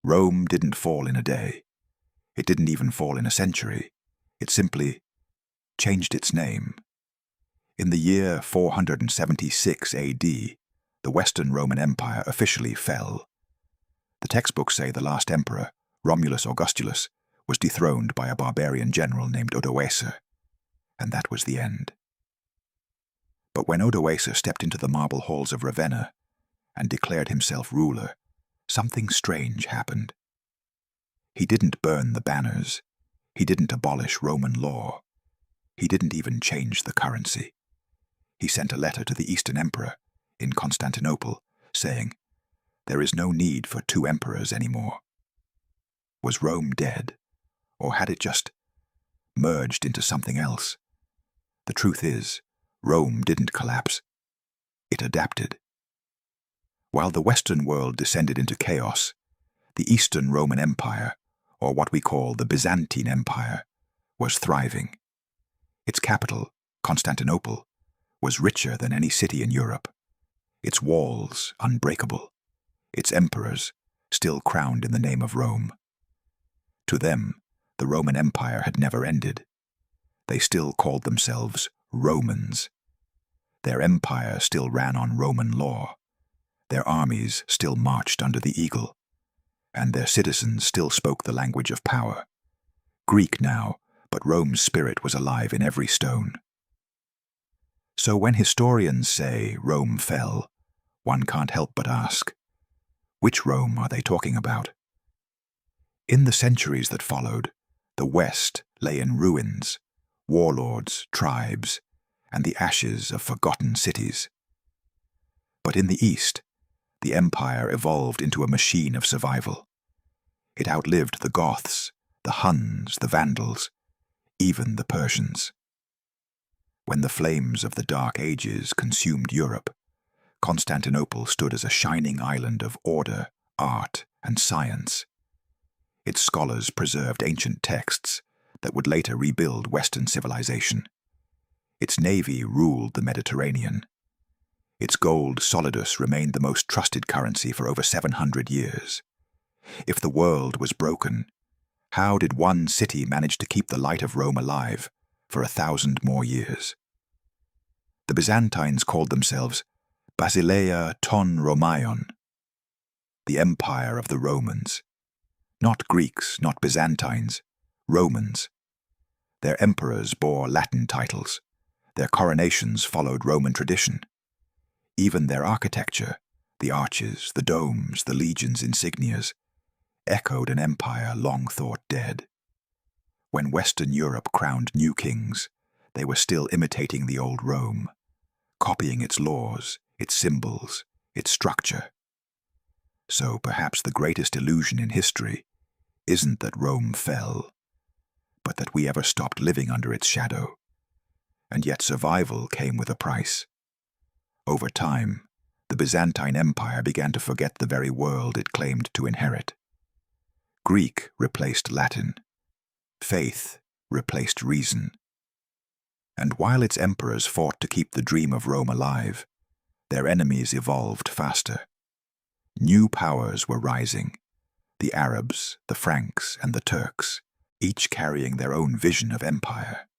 Rome didn't fall in a day. It didn't even fall in a century. It simply changed its name. In the year 476 AD, the Western Roman Empire officially fell. The textbooks say the last emperor, Romulus Augustulus, was dethroned by a barbarian general named Odoacer, and that was the end. But when Odoacer stepped into the marble halls of Ravenna and declared himself ruler, something strange happened. He didn't burn the banners. He didn't abolish Roman law. He didn't even change the currency. He sent a letter to the Eastern Emperor in Constantinople saying, "There is no need for two emperors anymore." Was Rome dead, or had it just merged into something else? The truth is, Rome didn't collapse. It adapted. While the Western world descended into chaos, the Eastern Roman Empire, or what we call the Byzantine Empire, was thriving. Its capital, Constantinople, was richer than any city in Europe, its walls unbreakable, its emperors still crowned in the name of Rome. To them, the Roman Empire had never ended. They still called themselves Romans. Their empire still ran on Roman law. Their armies still marched under the eagle, and their citizens still spoke the language of power. Greek now, but Rome's spirit was alive in every stone. So when historians say Rome fell, one can't help but ask, which Rome are they talking about? In the centuries that followed, the West lay in ruins, warlords, tribes, and the ashes of forgotten cities. But in the East, the empire evolved into a machine of survival. It outlived the Goths, the Huns, the Vandals, even the Persians. When the flames of the Dark Ages consumed Europe, Constantinople stood as a shining island of order, art, and science. Its scholars preserved ancient texts that would later rebuild Western civilization. Its navy ruled the Mediterranean. Its gold solidus remained the most trusted currency for over 700 years. If the world was broken, how did one city manage to keep the light of Rome alive for 1,000 more years? The Byzantines called themselves Basileia ton Romaion, the empire of the Romans. Not Greeks, not Byzantines, Romans. Their emperors bore Latin titles. Their coronations followed Roman tradition. Even their architecture, the arches, the domes, the legions' insignias, echoed an empire long thought dead. When Western Europe crowned new kings, they were still imitating the old Rome, copying its laws, its symbols, its structure. So perhaps the greatest illusion in history isn't that Rome fell, but that we ever stopped living under its shadow. And yet survival came with a price. Over time, the Byzantine Empire began to forget the very world it claimed to inherit. Greek replaced Latin. Faith replaced reason. And while its emperors fought to keep the dream of Rome alive, their enemies evolved faster. New powers were rising, the Arabs, the Franks, and the Turks, each carrying their own vision of empire.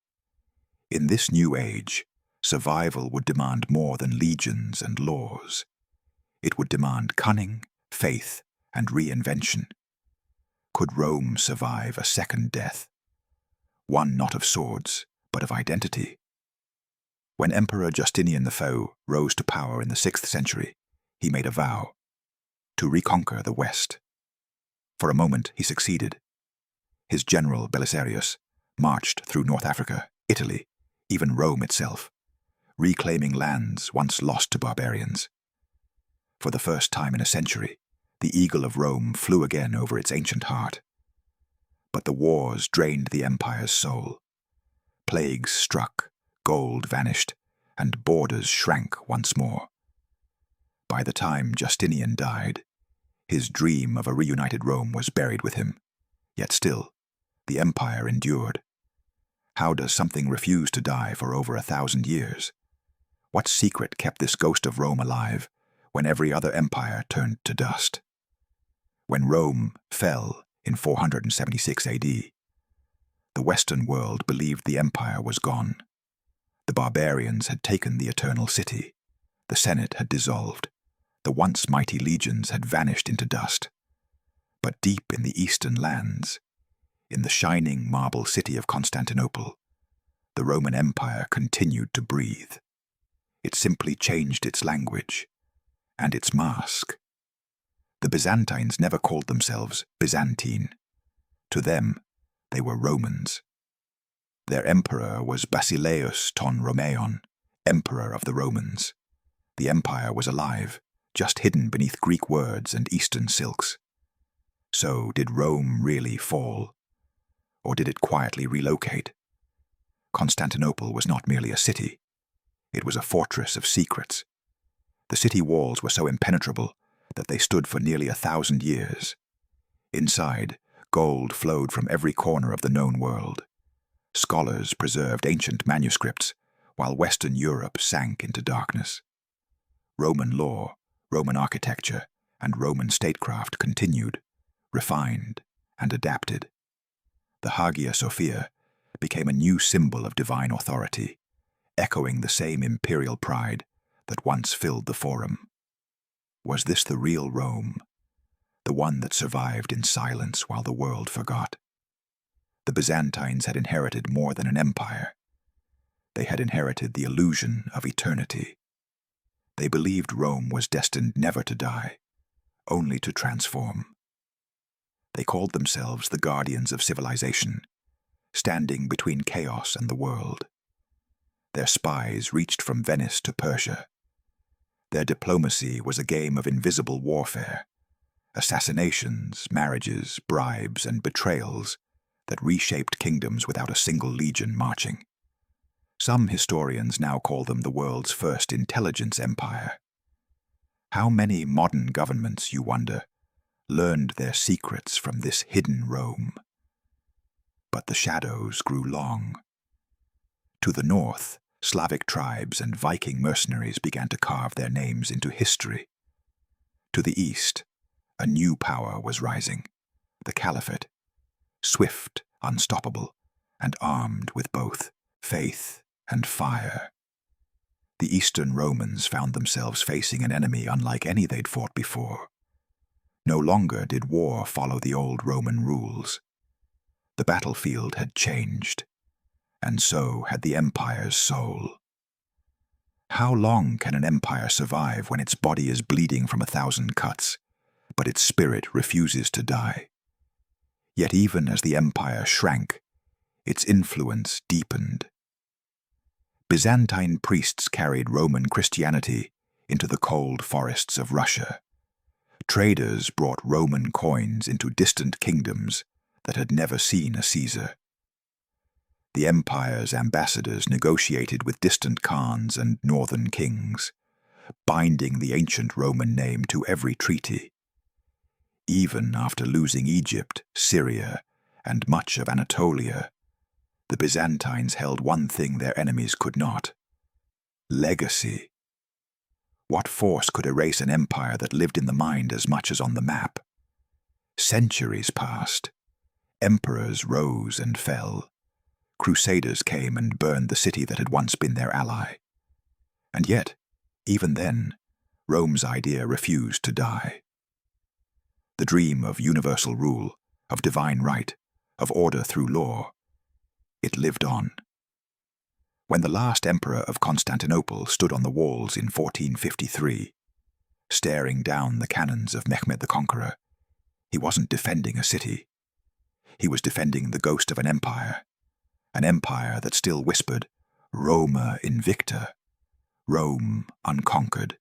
In this new age, survival would demand more than legions and laws. It would demand cunning, faith, and reinvention. Could Rome survive a second death? One not of swords, but of identity. When Emperor Justinian the Foe rose to power in the 6th century, he made a vow to reconquer the West. For a moment, he succeeded. His general, Belisarius, marched through North Africa, Italy, even Rome itself, reclaiming lands once lost to barbarians. For the first time in a century, the eagle of Rome flew again over its ancient heart. But the wars drained the empire's soul. Plagues struck, gold vanished, and borders shrank once more. By the time Justinian died, his dream of a reunited Rome was buried with him. Yet still, the empire endured. How does something refuse to die for over 1,000 years? What secret kept this ghost of Rome alive when every other empire turned to dust? When Rome fell in 476 AD, the Western world believed the empire was gone. The barbarians had taken the eternal city. The Senate had dissolved. The once mighty legions had vanished into dust. But deep in the eastern lands, in the shining marble city of Constantinople, the Roman Empire continued to breathe. It simply changed its language and its mask. The Byzantines never called themselves Byzantine. To them, they were Romans. Their emperor was Basileus ton Romeon, emperor of the Romans. The empire was alive, just hidden beneath Greek words and Eastern silks. So, did Rome really fall? Or did it quietly relocate? Constantinople was not merely a city. It was a fortress of secrets. The city walls were so impenetrable that they stood for nearly 1,000 years. Inside, gold flowed from every corner of the known world. Scholars preserved ancient manuscripts, while Western Europe sank into darkness. Roman law, Roman architecture, and Roman statecraft continued, refined, and adapted. The Hagia Sophia became a new symbol of divine authority, echoing the same imperial pride that once filled the Forum. Was this the real Rome, the one that survived in silence while the world forgot? The Byzantines had inherited more than an empire. They had inherited the illusion of eternity. They believed Rome was destined never to die, only to transform. They called themselves the guardians of civilization, standing between chaos and the world. Their spies reached from Venice to Persia. Their diplomacy was a game of invisible warfare, assassinations, marriages, bribes, and betrayals that reshaped kingdoms without a single legion marching. Some historians now call them the world's first intelligence empire. How many modern governments, you wonder, learned their secrets from this hidden Rome? But the shadows grew long. To the north, Slavic tribes and Viking mercenaries began to carve their names into history. To the east, a new power was rising, the Caliphate, swift, unstoppable, and armed with both faith and fire. The Eastern Romans found themselves facing an enemy unlike any they'd fought before. No longer did war follow the old Roman rules. The battlefield had changed, and so had the empire's soul. How long can an empire survive when its body is bleeding from 1,000 cuts, but its spirit refuses to die? Yet even as the empire shrank, its influence deepened. Byzantine priests carried Roman Christianity into the cold forests of Russia. Traders brought Roman coins into distant kingdoms that had never seen a Caesar. The empire's ambassadors negotiated with distant khans and northern kings, binding the ancient Roman name to every treaty. Even after losing Egypt, Syria, and much of Anatolia, the Byzantines held one thing their enemies could not: legacy. What force could erase an empire that lived in the mind as much as on the map? Centuries passed. Emperors rose and fell. Crusaders came and burned the city that had once been their ally. And yet, even then, Rome's idea refused to die. The dream of universal rule, of divine right, of order through law, it lived on. When the last emperor of Constantinople stood on the walls in 1453, staring down the cannons of Mehmed the Conqueror, he wasn't defending a city. He was defending the ghost of an empire that still whispered, Roma invicta, Rome unconquered.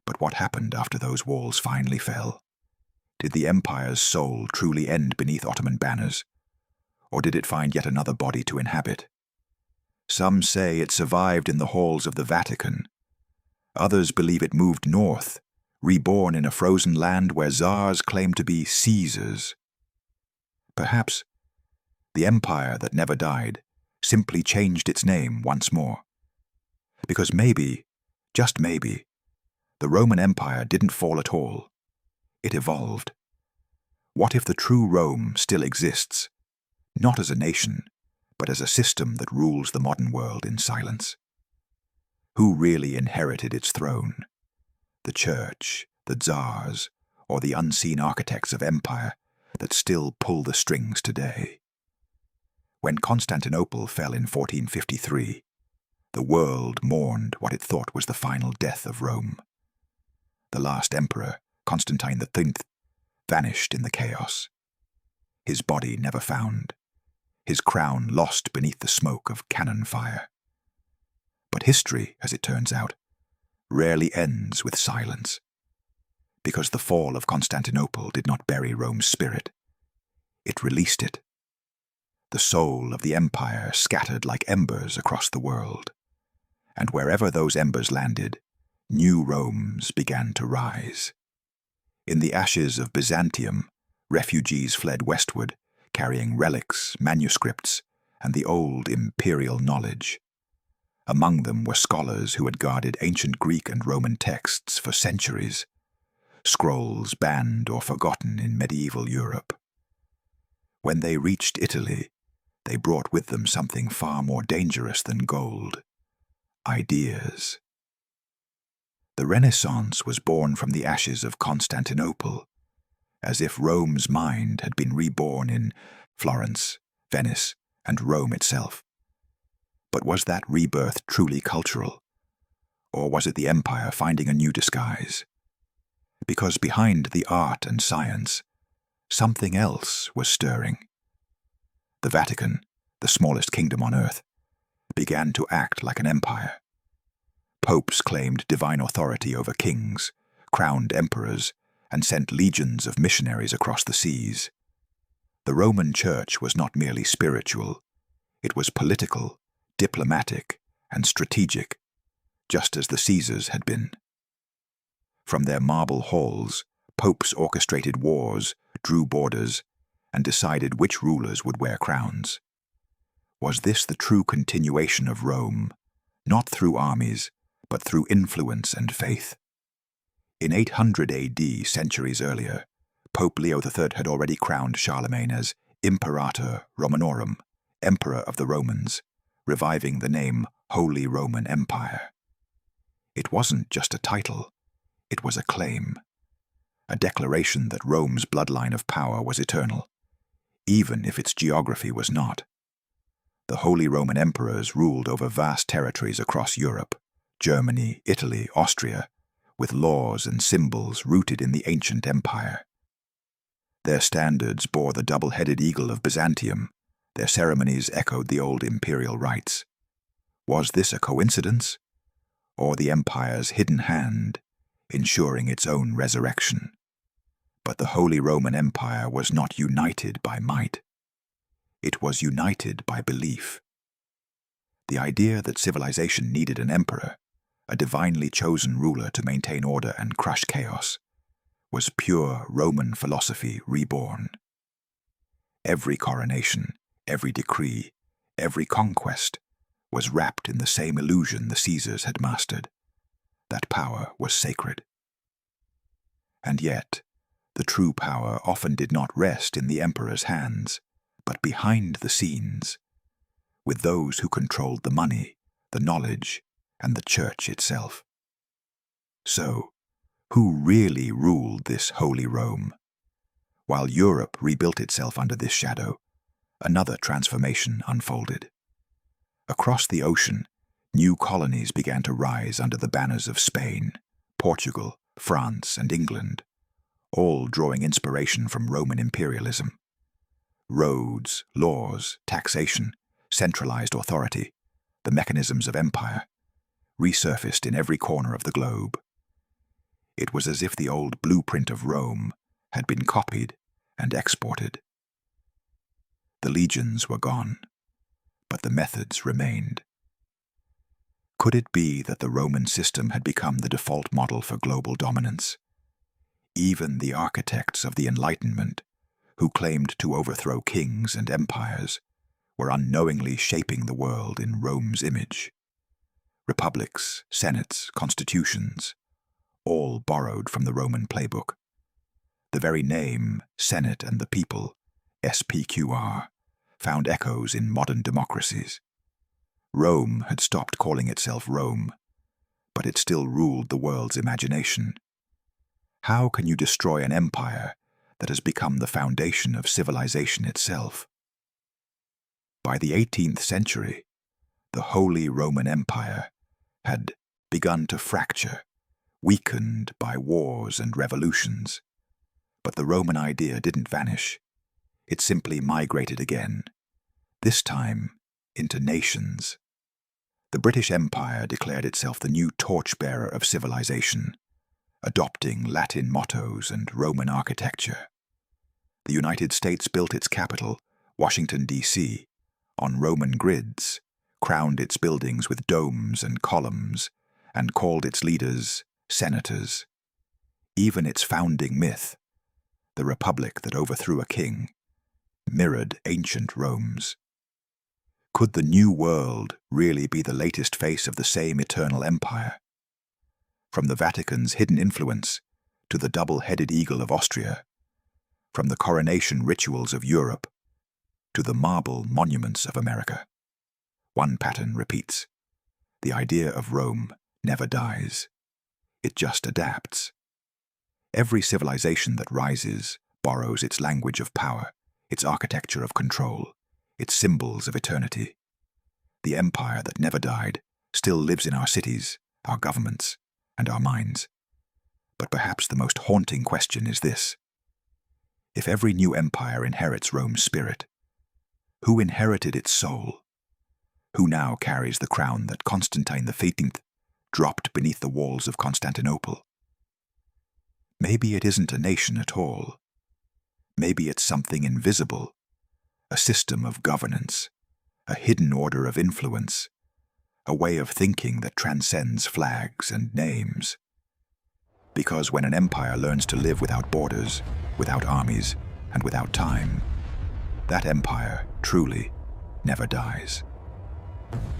But what happened after those walls finally fell? Did the empire's soul truly end beneath Ottoman banners? Or did it find yet another body to inhabit? Some say it survived in the halls of the Vatican. Others believe it moved north, reborn in a frozen land where czars claim to be Caesars. Perhaps the empire that never died simply changed its name once more. Because maybe, just maybe, the Roman Empire didn't fall at all. It evolved, What if the true Rome still exists, not as a nation, but as a system that rules the modern world in silence? Who really inherited its throne? The church, the tsars, or the unseen architects of empire that still pull the strings today? When Constantinople fell in 1453, the world mourned what it thought was the final death of Rome. The last emperor, Constantine X, vanished in the chaos. His body never found, his crown lost beneath the smoke of cannon fire. But history, as it turns out, rarely ends with silence, because the fall of Constantinople did not bury Rome's spirit. It released it. The soul of the empire scattered like embers across the world, and wherever those embers landed, new Romes began to rise. In the ashes of Byzantium, refugees fled westward, carrying relics, manuscripts, and the old imperial knowledge. Among them were scholars who had guarded ancient Greek and Roman texts for centuries, scrolls banned or forgotten in medieval Europe. When they reached Italy, they brought with them something far more dangerous than gold: ideas. The Renaissance was born from the ashes of Constantinople, as if Rome's mind had been reborn in Florence, Venice, and Rome itself. But was that rebirth truly cultural? Or was it the empire finding a new disguise? Because behind the art and science, something else was stirring. The Vatican, the smallest kingdom on earth, began to act like an empire. Popes claimed divine authority over kings, crowned emperors, and sent legions of missionaries across the seas. The Roman Church was not merely spiritual, it was political, diplomatic, and strategic, just as the Caesars had been. From their marble halls, popes orchestrated wars, drew borders, and decided which rulers would wear crowns. Was this the true continuation of Rome, not through armies, but through influence and faith? In 800 AD, centuries earlier, Pope Leo III had already crowned Charlemagne as Imperator Romanorum, Emperor of the Romans, reviving the name Holy Roman Empire. It wasn't just a title, it was a claim, a declaration that Rome's bloodline of power was eternal, even if its geography was not. The Holy Roman Emperors ruled over vast territories across Europe, Germany, Italy, Austria, with laws and symbols rooted in the ancient empire. Their standards bore the double-headed eagle of Byzantium, their ceremonies echoed the old imperial rites. Was this a coincidence, or the empire's hidden hand, ensuring its own resurrection? But the Holy Roman Empire was not united by might. It was united by belief. The idea that civilization needed an emperor, a divinely chosen ruler to maintain order and crush chaos, was pure Roman philosophy reborn. Every coronation, every decree, every conquest was wrapped in the same illusion the Caesars had mastered, that power was sacred. And yet, the true power often did not rest in the emperor's hands, but behind the scenes, with those who controlled the money, the knowledge, and the church itself. So, who really ruled this Holy Rome? While Europe rebuilt itself under this shadow, another transformation unfolded. Across the ocean, new colonies began to rise under the banners of Spain, Portugal, France, and England, all drawing inspiration from Roman imperialism. Roads, laws, taxation, centralized authority, the mechanisms of empire, resurfaced in every corner of the globe. It was as if the old blueprint of Rome had been copied and exported. The legions were gone, but the methods remained. Could it be that the Roman system had become the default model for global dominance? Even the architects of the Enlightenment, who claimed to overthrow kings and empires, were unknowingly shaping the world in Rome's image. Republics, senates, constitutions, all borrowed from the Roman playbook. The very name, Senate and the People, SPQR, found echoes in modern democracies. Rome had stopped calling itself Rome, but it still ruled the world's imagination. How can you destroy an empire that has become the foundation of civilization itself? By the 18th century, the Holy Roman Empire had begun to fracture, weakened by wars and revolutions. But the Roman idea didn't vanish. It simply migrated again, this time into nations. The British Empire declared itself the new torchbearer of civilization, adopting Latin mottos and Roman architecture. The United States built its capital, Washington, D.C., on Roman grids, crowned its buildings with domes and columns, and called its leaders senators. Even its founding myth, the republic that overthrew a king, mirrored ancient Rome's. Could the New World really be the latest face of the same eternal empire? From the Vatican's hidden influence to the double-headed eagle of Austria, from the coronation rituals of Europe to the marble monuments of America, one pattern repeats. The idea of Rome never dies. It just adapts. Every civilization that rises borrows its language of power, its architecture of control, its symbols of eternity. The empire that never died still lives in our cities, our governments, and our minds. But perhaps the most haunting question is this: if every new empire inherits Rome's spirit, who inherited its soul? Who now carries the crown that Constantine XV dropped beneath the walls of Constantinople? Maybe it isn't a nation at all. Maybe it's something invisible, a system of governance, a hidden order of influence, a way of thinking that transcends flags and names. Because when an empire learns to live without borders, without armies, and without time, that empire truly never dies.